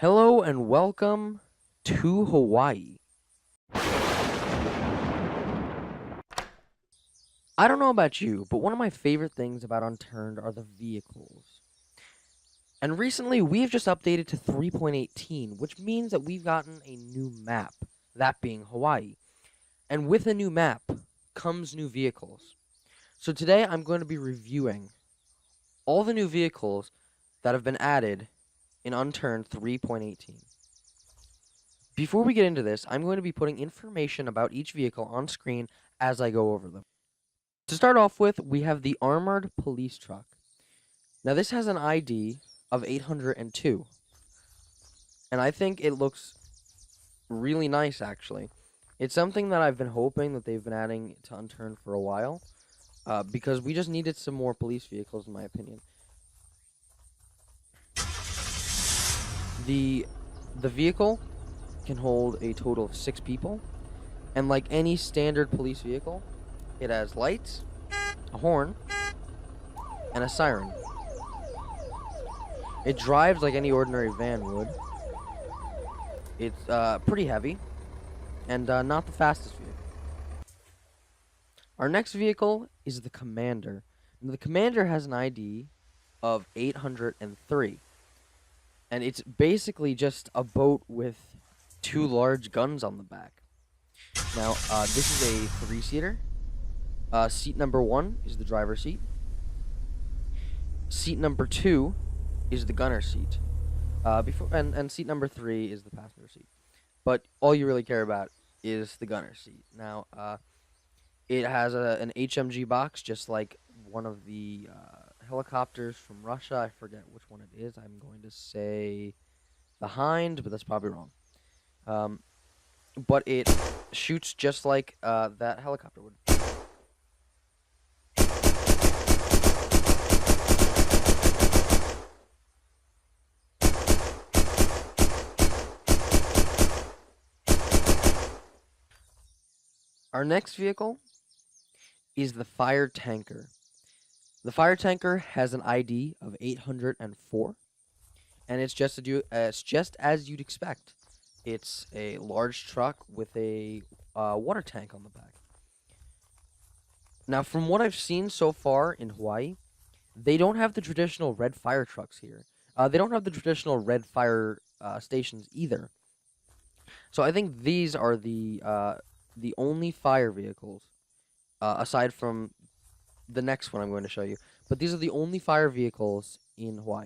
Hello and welcome to Hawaii. I don't know about you, but one of my favorite things about Unturned are the vehicles. And recently, we've just updated to 3.18, which means that we've gotten a new map, that being Hawaii. And with a new map comes new vehicles. So today, I'm going to be reviewing all the new vehicles that have been added in Unturned 3.18. Before we get into this, I'm going to be putting information about each vehicle on screen as I go over them. To start off with, we have the Armored Police Truck. Now, this has an ID of 802, and I think it looks really nice, actually. It's something that I've been hoping that they've been adding to Unturned for a while, because we just needed some more police vehicles, in my opinion. The vehicle can hold a total of 6 people, and like any standard police vehicle, it has lights, a horn, and a siren. It drives like any ordinary van would. It's pretty heavy, and not the fastest vehicle. Our next vehicle is the Commander. And the Commander has an ID of 803. And it's basically just a boat with 2 large guns on the back. Now, this is a 3-seater. Seat number 1 is the driver's seat. Seat number 2 is the gunner seat. And seat number 3 is the passenger seat. But all you really care about is the gunner seat. Now, it has an HMG box, just like one of the helicopters from Russia. I forget which one it is. I'm going to say the Hind, but that's probably wrong. But it shoots just like that helicopter would. Our next vehicle is the Fire Tanker. The Fire Tanker has an ID of 804, and it's just as you'd expect. It's a large truck with a water tank on the back. Now, from what I've seen so far in Hawaii, they don't have the traditional red fire trucks here. They don't have the traditional red fire stations either. So I think these are the only fire vehicles, aside from the next one I'm going to show you. But these are the only fire vehicles in Hawaii.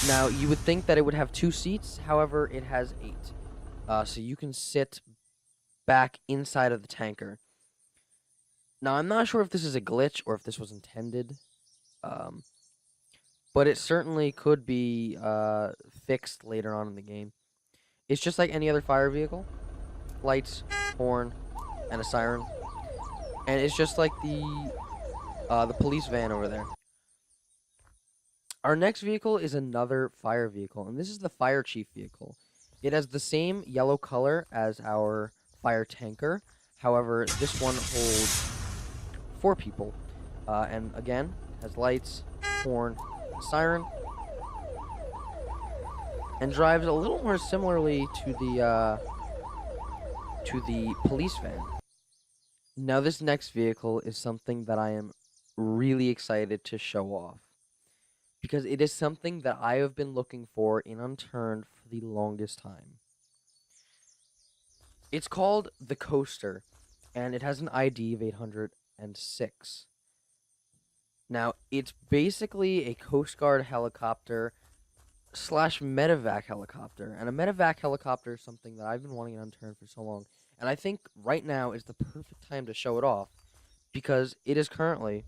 Now, you would think that it would have 2 seats. However, it has 8. So you can sit back inside of the tanker. Now, I'm not sure if this is a glitch or if this was intended. But it certainly could be fixed later on in the game. It's just like any other fire vehicle. Lights, horn, and a siren. And it's just like the police van over there. Our next vehicle is another fire vehicle, and this is the Fire Chief vehicle. It has the same yellow color as our fire tanker. However, this one holds 4 people. And again, has lights, horn, siren, and drives a little more similarly to the police van. Now, this next vehicle is something that I am really excited to show off, because it is something that I have been looking for in Unturned for the longest time. It's called the Coaster, and it has an ID of 806. Now, it's basically a Coast Guard helicopter / medevac helicopter. And a medevac helicopter is something that I've been wanting in Unturned for so long. And I think right now is the perfect time to show it off, because it is currently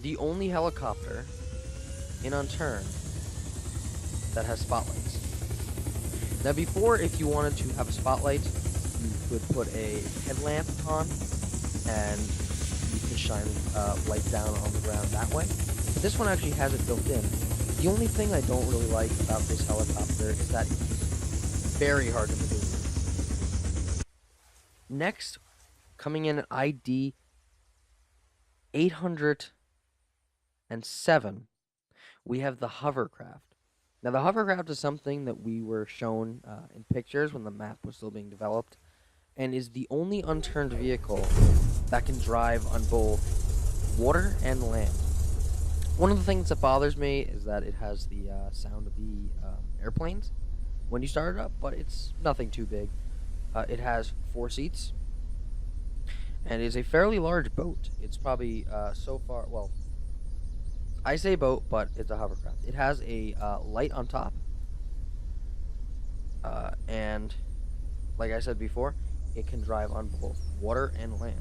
the only helicopter in Unturned that has spotlights. Now, before, if you wanted to have a spotlight, you could put a headlamp on, and you could shine light down on the ground that way. But this one actually has it built in. The only thing I don't really like about this helicopter is that it's very hard to maneuver. Next, coming in at ID 807, we have the Hovercraft. Now, the hovercraft is something that we were shown in pictures when the map was still being developed, and is the only unturned vehicle that can drive on both water and land. One of the things that bothers me is that it has the sound of the airplanes when you start it up, but it's nothing too big. It has 4 seats, and is a fairly large boat. It's probably so far, well, I say boat, but it's a hovercraft. It has a light on top, and like I said before, it can drive on both water and land.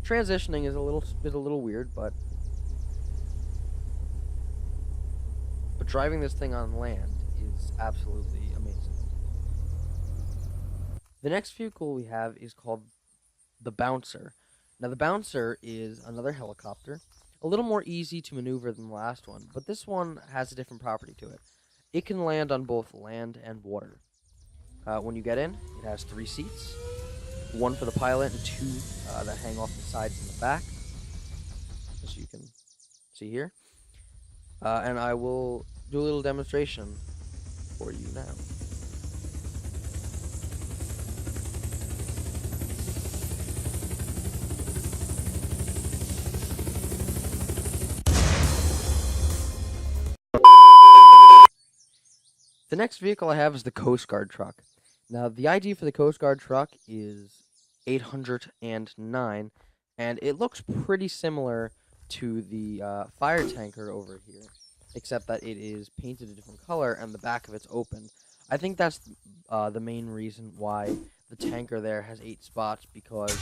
Transitioning is a little weird, but driving this thing on land is absolutely amazing. The next vehicle we have is called the Bouncer. Now, the Bouncer is another helicopter, a little more easy to maneuver than the last one, but this one has a different property to it. It can land on both land and water. When you get in, it has 3 seats, one for the pilot and two that hang off the sides and the back, as you can see here. And I will do a little demonstration for you now. The next vehicle I have is the Coast Guard truck. Now, the ID for the Coast Guard truck is 809, and it looks pretty similar to the fire tanker over here, except that it is painted a different color and the back of it's open. I think that's the main reason why the tanker there has 8 spots, because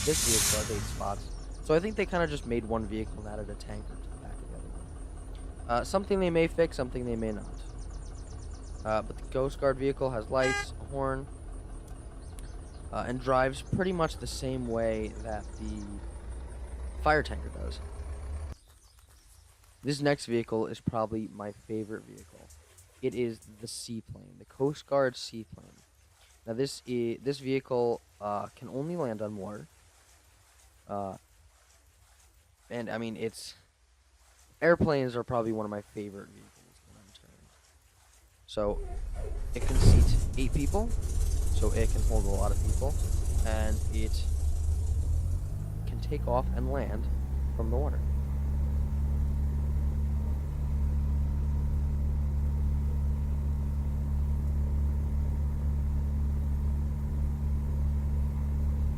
this vehicle has 8 spots. So I think they kind of just made one vehicle and added a tanker to the back of the other one. Something they may fix, something they may not. But the Coast Guard vehicle has lights, a horn, and drives pretty much the same way that the fire tanker does. This next vehicle is probably my favorite vehicle. It is the Seaplane, the Coast Guard Seaplane. Now, this vehicle can only land on water, and I mean, airplanes are probably one of my favorite vehicles. So it can seat 8 people, so it can hold a lot of people, and it can take off and land from the water.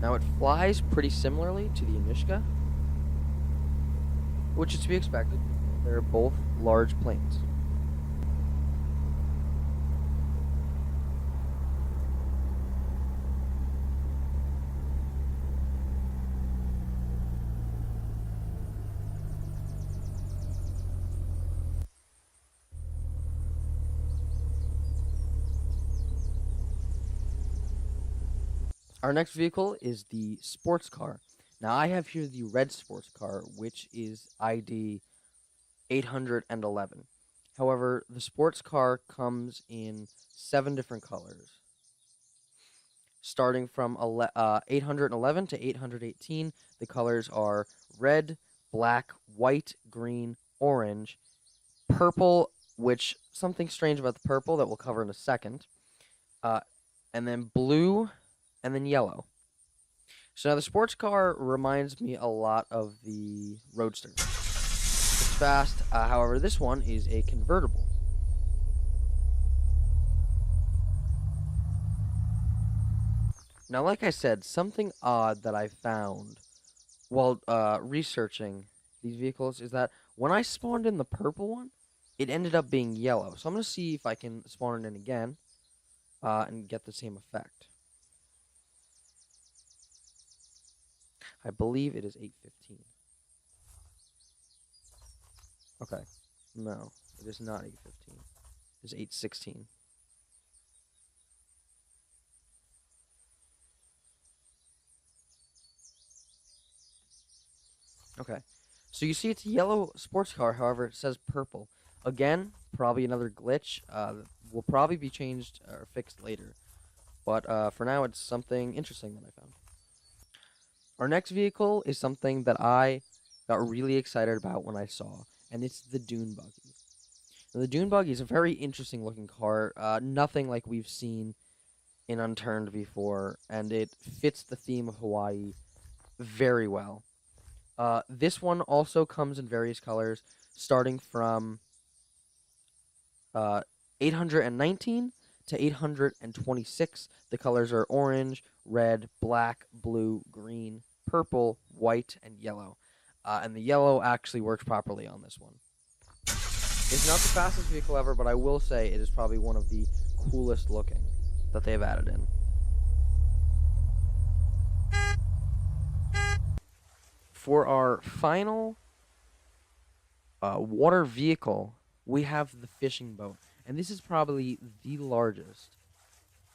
Now, it flies pretty similarly to the Anishka, which is to be expected. They're both large planes. Our next vehicle is the sports car. Now, I have here the red sports car, which is ID 811. However, the sports car comes in 7 different colors, starting from 811 to 818. The colors are red, black, white, green, orange, purple, which something strange about the purple that we'll cover in a second, and then blue, and then yellow. So now the sports car reminds me a lot of the Roadster. It's fast, however, this one is a convertible. Now, like I said, something odd that I found while researching these vehicles is that when I spawned in the purple one, it ended up being yellow. So I'm going to see if I can spawn it in again and get the same effect. I believe it is 815. Okay. No, it is not 815. It is 816. Okay. So you see it's a yellow sports car, however, it says purple. Again, probably another glitch. will probably be changed or fixed later. But for now, it's something interesting that I found. Our next vehicle is something that I got really excited about when I saw, and it's the Dune Buggy. Now, the Dune Buggy is a very interesting looking car, nothing like we've seen in Unturned before, and it fits the theme of Hawaii very well. This one also comes in various colors, starting from 819 to 826. The colors are orange, red, black, blue, green, purple, white, and yellow. And the yellow actually works properly on this one. It's not the fastest vehicle ever, but I will say it is probably one of the coolest looking that they've added in. For our final water vehicle, we have the fishing boat. And this is probably the largest.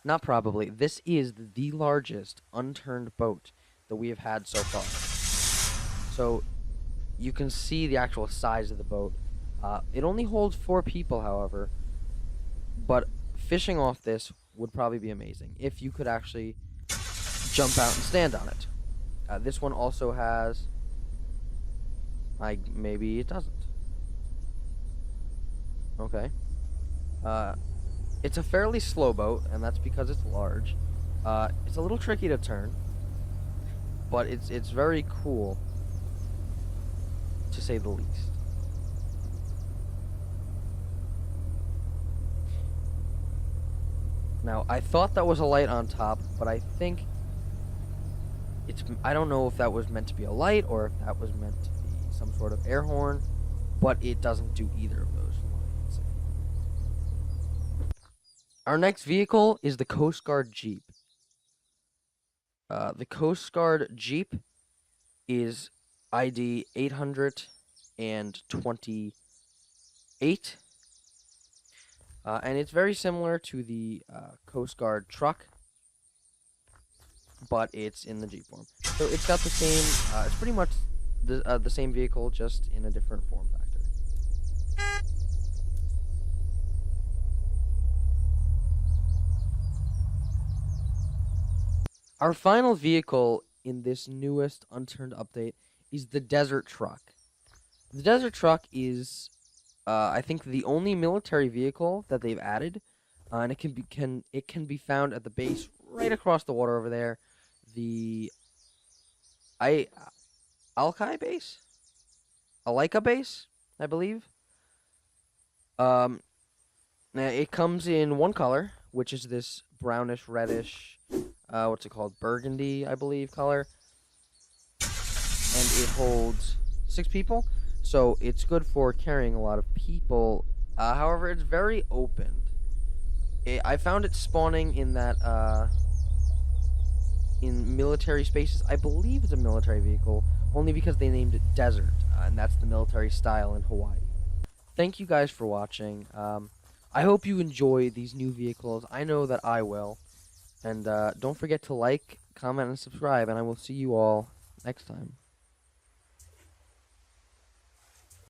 Not probably. This is the largest unturned boat that we have had so far. So you can see the actual size of the boat. It only holds 4 people, however. But fishing off this would probably be amazing if you could actually jump out and stand on it. This one also has... maybe it doesn't. Okay. It's a fairly slow boat, and that's because it's large. It's a little tricky to turn, but it's very cool, to say the least. Now, I thought that was a light on top, but I think I don't know if that was meant to be a light or if that was meant to be some sort of air horn, but it doesn't do either of those. Our next vehicle is the Coast Guard Jeep. The Coast Guard Jeep is ID 828, and it's very similar to the Coast Guard truck, but it's in the Jeep form. So it's got the same, it's pretty much the same vehicle, just in a different form factor. Our final vehicle in this newest Unturned update is the Desert Truck. The Desert Truck is, I think, the only military vehicle that they've added, and it can be found at the base right across the water over there, the Alki base, Alika base, I believe. Now it comes in one color, which is this brownish reddish. What's it called? Burgundy, I believe, color. And it holds 6 people, so it's good for carrying a lot of people. However, it's very open. I found it spawning in that, in military spaces. I believe it's a military vehicle, only because they named it Desert, and that's the military style in Hawaii. Thank you guys for watching. I hope you enjoy these new vehicles. I know that I will. And don't forget to like, comment, and subscribe, and I will see you all next time.